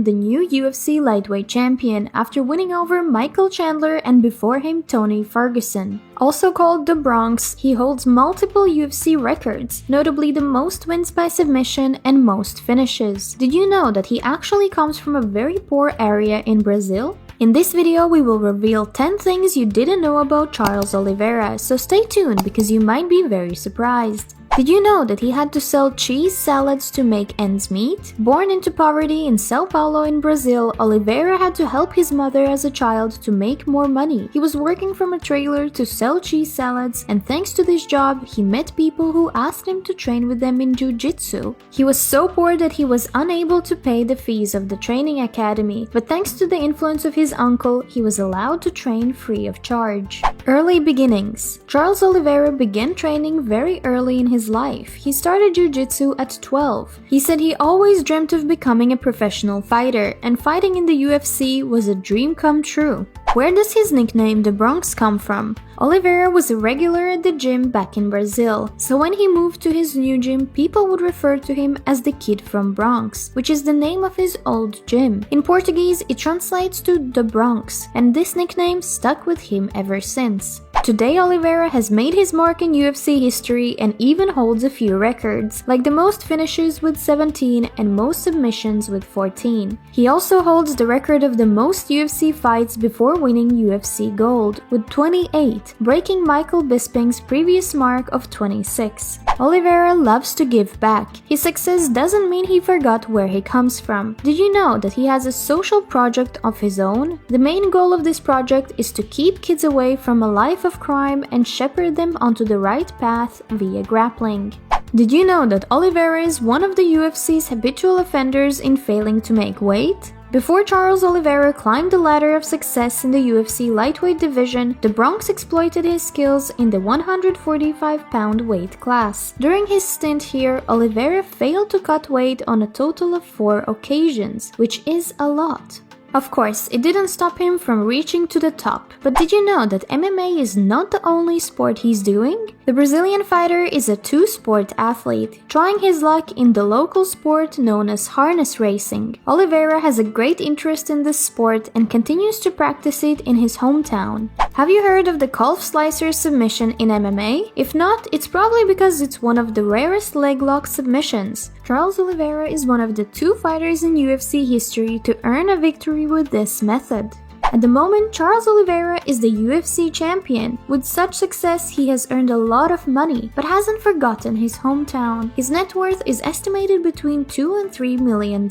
become the new UFC lightweight champion after winning over Michael Chandler and before him Tony Ferguson. Also called The Bronx, he holds multiple UFC records, notably the most wins by submission and most finishes. Did you know that he actually comes from a very poor area in Brazil? In this video, we will reveal 10 things you didn't know about Charles Oliveira, so stay tuned because you might be very surprised. Did you know that he had to sell cheese salads to make ends meet? Born into poverty in São Paulo in Brazil, Oliveira had to help his mother as a child to make more money. He was working from a trailer to sell cheese salads, and thanks to this job, he met people who asked him to train with them in jiu-jitsu. He was so poor that he was unable to pay the fees of the training academy, but thanks to the influence of his uncle, he was allowed to train free of charge. Early beginnings. Charles Oliveira began training very early in his life. He started jiu-jitsu at 12. He said he always dreamt of becoming a professional fighter, and fighting in the UFC was a dream come true. Where does his nickname The Bronx come from? Oliveira was a regular at the gym back in Brazil, so when he moved to his new gym, people would refer to him as the Kid from Bronx, which is the name of his old gym. In Portuguese, it translates to The Bronx, and this nickname stuck with him ever since. Today, Oliveira has made his mark in UFC history and even holds a few records, like the most finishes with 17 and most submissions with 14. He also holds the record of the most UFC fights before winning UFC gold, with 28, breaking Michael Bisping's previous mark of 26. Oliveira loves to give back. His success doesn't mean he forgot where he comes from. Did you know that he has a social project of his own? The main goal of this project is to keep kids away from a life of crime and shepherd them onto the right path via grappling. Did you know that Oliveira is one of the UFC's habitual offenders in failing to make weight? Before Charles Oliveira climbed the ladder of success in the UFC lightweight division, the Bronx exploited his skills in the 145-pound weight class. During his stint here, Oliveira failed to cut weight on a total of 4 occasions, which is a lot. Of course, it didn't stop him from reaching to the top, but did you know that MMA is not the only sport he's doing? The Brazilian fighter is a two-sport athlete, trying his luck in the local sport known as harness racing. Oliveira has a great interest in this sport and continues to practice it in his hometown. Have you heard of the calf slicer submission in MMA? If not, it's probably because it's one of the rarest leg lock submissions. Charles Oliveira is one of the 2 fighters in UFC history to earn a victory with this method. At the moment, Charles Oliveira is the UFC champion. With such success, he has earned a lot of money, but hasn't forgotten his hometown. His net worth is estimated between $2 and $3 million.